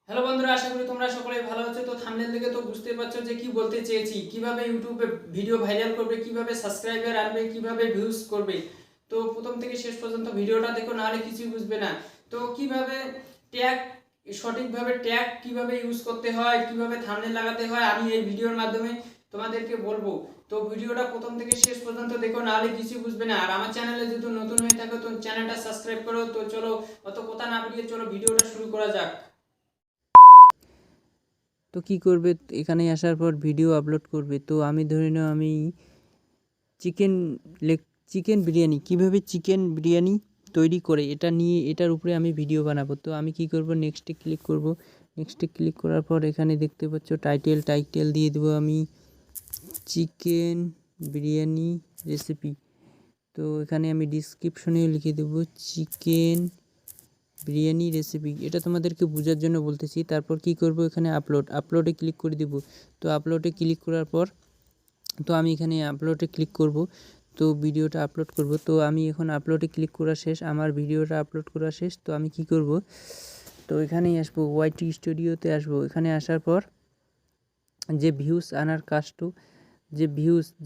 Hello বন্ধুরা, আশা করি তোমরা সকলেই ভালো আছো। তো থাম্বনেল দেখে তো বুঝতে পারছো যে কি বলতে চেয়েছি, কিভাবে ইউটিউবে ভিডিও ভাইরাল করবে, কিভাবে সাবস্ক্রাইবার আনবে, কিভাবে ভিউজ করবে। তো প্রথম থেকে শেষ পর্যন্ত ভিডিওটা দেখো, নাহলে কিছুই বুঝবে না। তো কিভাবে ট্যাগ সঠিকভাবে ট্যাগ কিভাবে ইউজ করতে হয়, কিভাবে থাম্বনেল লাগাতে হয়, আমি এই ভিডিওর মাধ্যমে তোমাদেরকে বলবো। তো ভিডিওটা প্রথম থেকে শেষ পর্যন্ত দেখো, নাহলে কিছুই বুঝবে না। আর আমার চ্যানেলে যদি নতুন হয়ে থাকো তো চ্যানেলটা সাবস্ক্রাইব করো। তো চলো, অত কথা না বলিয়ে চলো ভিডিওটা শুরু করা যাক। তো কি করবে, এখানে আসার পর ভিডিও আপলোড করবে। তো আমি ধরে নাও আমি চিকেন লেগ চিকেন বিরিয়ানি, কিভাবে চিকেন বিরিয়ানি তৈরি করে এটা নিয়ে এটার উপরে আমি ভিডিও বানাবো। তো আমি কি করব, নেক্সটে ক্লিক করব। নেক্সটে ক্লিক করার পর এখানে দেখতে পাচ্ছ টাইটেল দিয়ে দেবো আমি চিকেন বিরিয়ানি রেসিপি। তো এখানে আমি ডিসক্রিপশনেও লিখে দেবো চিকেন বিরিয়ানি রেসিপি, এটা তোমাদেরকে বোঝার জন্য বলতেছি। তারপর কি করব, এখানে আপলোডে ক্লিক করে দিব। তো আপলোডে ক্লিক করার পর তো আমি এখানে আপলোডে ক্লিক করব। তো ভিডিওটা আপলোড করব। তো আমি এখন আপলোডে ক্লিক করা শেষ, আমার ভিডিওটা আপলোড করা শেষ। তো আমি কি করব, তো এখানেই আসবো, ওয়াইটি স্টুডিওতে আসবো। এখানে আসার পর যে ভিউজ আনার কাজটু,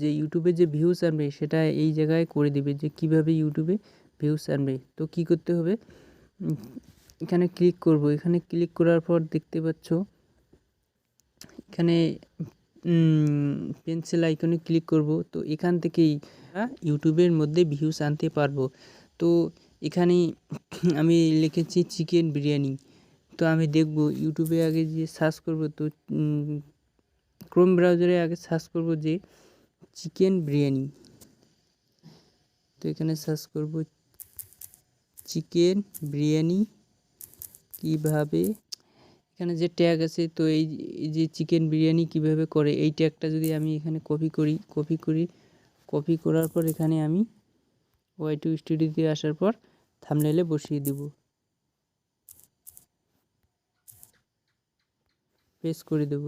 যে ইউটিউবে যে ভিউজ আনবে সেটা এই জায়গায় করে দিবে, যে কিভাবে ইউটিউবে ভিউজ আনবে। তো কি করতে হবে, এখানে ক্লিক করব। এখানে ক্লিক করার পর দেখতে পাচ্ছ এখানে পেন্সিল আইকনে ক্লিক করব। তো এখান থেকেই ইউটিউবের মধ্যে ভিউজ আনতে পারবো। তো এখানে আমি লিখেছি চিকেন বিরিয়ানি। তো আমি দেখব ইউটিউবে আগে যে সার্চ করব, তো ক্রোম ব্রাউজারে আগে সার্চ করব যে চিকেন বিরিয়ানি। তো এখানে সার্চ করব চিকেন বিরিয়ানি কিভাবে, এখানে যে ট্যাগ আছে, তো এই যে চিকেন বিরিয়ানি কিভাবে করে এই ট্যাগটা যদি আমি এখানে কপি করার পর এখানে আমি ওয়াই2 স্টুডিওতে আসার পর থাম্বনেলে বসিয়ে দেব, পেস্ট করে দেব।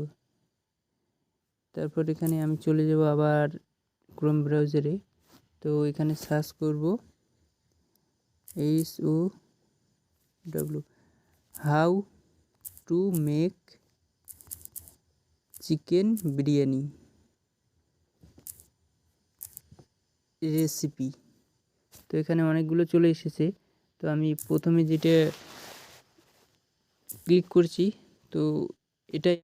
তারপর এখানে আমি চলে যাব আবার ক্রোম ব্রাউজারে। তো এখানে সার্চ করব SOW how to make chicken biryani recipe. তো এখানে অনেকগুলো চলে এসেছে। তো আমি প্রথমে যেটা ক্লিক করছি, তো এটাই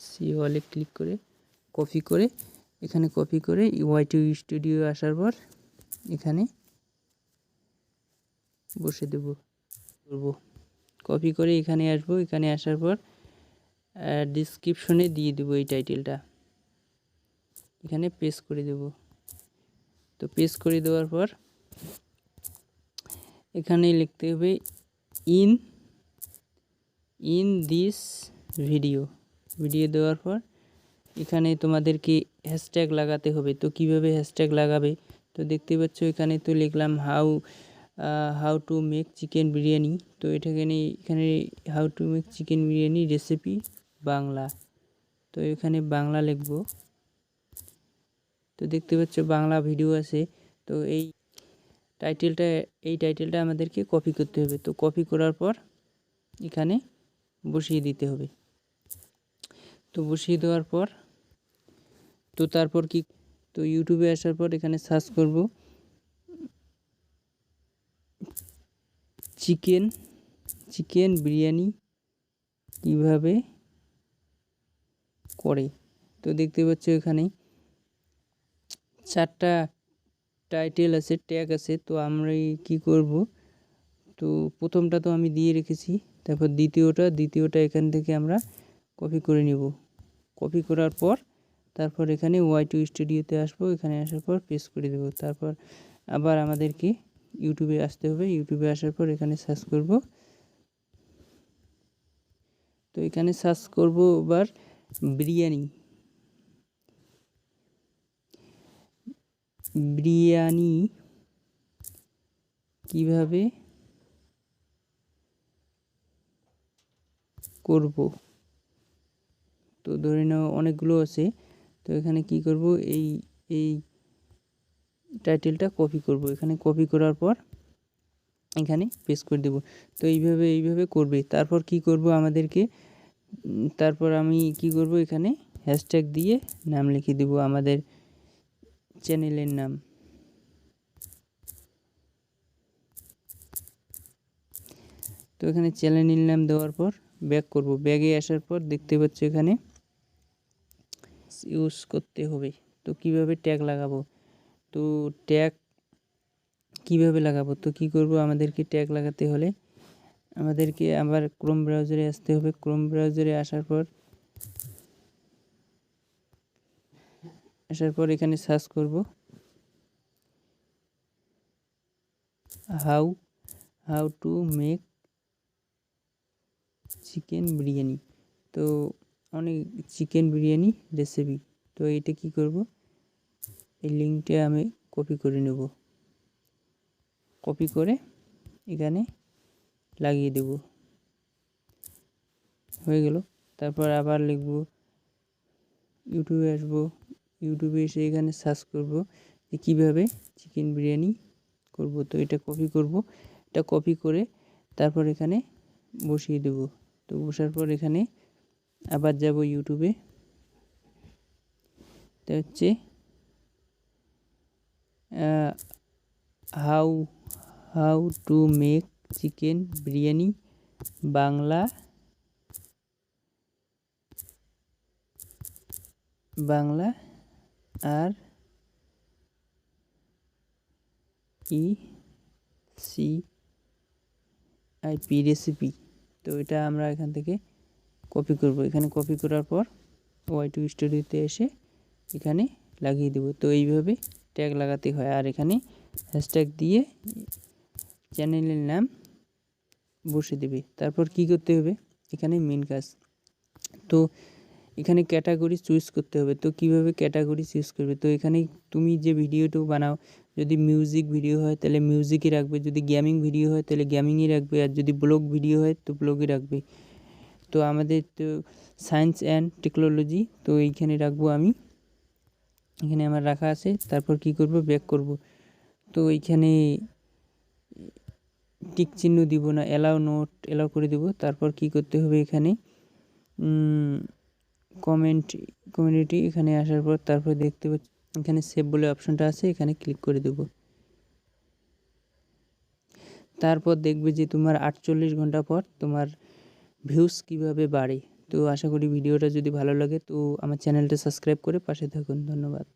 সি ওয়ালে ক্লিক করে কপি করে ওয়াই2 স্টুডিও আসার পর এখানে বসে দেব করব। কপি করে এখানে আসবো, এখানে আসার পর ডিসক্রিপশনে দিয়ে দেবো এই টাইটেলটা, এখানে পেস্ট করে দেব। তো পেস্ট করে দেওয়ার পর এখানে লিখতে হবে ইন দিস ভিডিও দেওয়ার পর এখানে তোমাদেরকে হ্যাশট্যাগ লাগাতে হবে। তো কিভাবে হ্যাশট্যাগ লাগাবে, তো দেখতে পাচ্ছ এখানে তো লিখলাম how to make chicken biryani. তো এখানে how to make chicken biryani recipe Bangla. তো এখানে বাংলা লিখব। তো দেখতে পাচ্ছ বাংলা ভিডিও আছে। তো এই টাইটেলটা আমাদেরকে কপি করতে হবে। তো কপি করার পর এখানে বসিয়ে দিতে হবে। তো বসিয়ে দেওয়ার পর তো তারপর কি, তো ইউটিউবে আসার পর এখানে সার্চ করব চিকেন বিরিয়ানি কিভাবে করে। তো দেখতে পাচ্ছ এখানে 4টা টাইটেল আছে, ট্যাগ আছে। তো আমরা কি করব, তো প্রথমটা তো আমি দিয়ে রেখেছি, তারপর দ্বিতীয়টা এখান থেকে আমরা কপি করে নিব। কপি করার পর তারপর এখানে ওয়াই2 স্টুডিওতে আসবো, এখানে আসার পর পেস্ট করে দেব। তারপর আবার আমাদেরকে ইউটিউবে আসতে হবে। ইউটিউবে আসার পর এখানে সার্চ করব। তো এখানে সার্চ করব এবার বিরিয়ানি কিভাবে করব। তো ধরে নাও অনেকগুলো আছে। তো এখানে কি করব, এই টাইটেলটা কপি করব, এখানে কপি করার পর এখানে পেস্ট করে দেব। তো এইভাবে করবে। তারপর কি করব আমাদেরকে, তারপর আমি কি করব, এখানে হ্যাশট্যাগ দিয়ে নাম লিখে দেব আমাদের চ্যানেলের নাম। তো এখানে চ্যানেলের নাম দেওয়ার পর ব্যাক করব। ব্যাগে আসার পর দেখতে পাচ্ছ এখানে ইউজ করতে হবে। তো কিভাবে ট্যাগ লাগাবো, তো ট্যাগ কিভাবে লাগাবো, তো কি করব, আমাদেরকে ট্যাগ লাগাতে হলে আমাদেরকে আবার ক্রোম ব্রাউজারে আসতে হবে। ক্রোম ব্রাউজারে আসার পর এখানে সার্চ করব how to make chicken biryani. তো অনেক চিকেন বিরিয়ানি রেসিপি। তো এইটা কি করব, এই লিঙ্কটা আমি কপি করে নেব, কপি করে এখানে লাগিয়ে দেব, হয়ে গেল। তারপর আবার লিখব, ইউটিউবে আসবো, ইউটিউবে এসে এখানে সার্চ করব যে কীভাবে চিকেন বিরিয়ানি করব। তো এটা কপি করব, এটা কপি করে তারপর এখানে বসিয়ে দেব। তো বসার পর এখানে আবার যাব ইউটিউবে, এটা হচ্ছে how to make chicken biryani Bangla আর ECIP রেসিপি। তো এটা আমরা এখান থেকে কপি করব। এখানে কপি করার পর Y2 স্টুডিওতে এসে এখানে লাগিয়ে দেব। তো এইভাবে ট্যাগ লাগাতে হয়। আর এখানে হ্যাশট্যাগ দিয়ে চ্যানেলের নাম বসে দেবে। তারপর কি করতে হবে, এখানে মেন কাজ, তো এখানে ক্যাটাগরি চুজ করতে হবে। তো কিভাবে ক্যাটাগরি চুজ করবে, তো এখানে তুমি যে ভিডিওটা বানাও, যদি মিউজিক ভিডিও হয় তাহলে মিউজিকই রাখবে, যদি গেমিং ভিডিও হয় তাহলে গেমিংই রাখবে, আর যদি ব্লগ ভিডিও হয় তো ব্লগই রাখবে। তো আমাদের তো সায়েন্স অ্যান্ড টেকনোলজি, তো এইখানে রাখবো আমি, এখানে আমার রাখা আছে। তারপর কি করব, ব্যাক করব। তো এইখানে টিক চিহ্ন দিব না, এলাও করে দেব। তারপর কি করতে হবে, এখানে কমিউনিটি এখানে আসার পর তারপর দেখতে পাচ্ছি এখানে সেভ বলে অপশনটা আছে, এখানে ক্লিক করে দেব। তারপর দেখবে যে তোমার 48 ঘন্টা পর তোমার ভিউজ কিভাবে বাড়ে। তো আশা করি ভিডিওটা যদি ভালো লাগে তো আমার চ্যানেলটা সাবস্ক্রাইব করে পাশে থাকুন। ধন্যবাদ।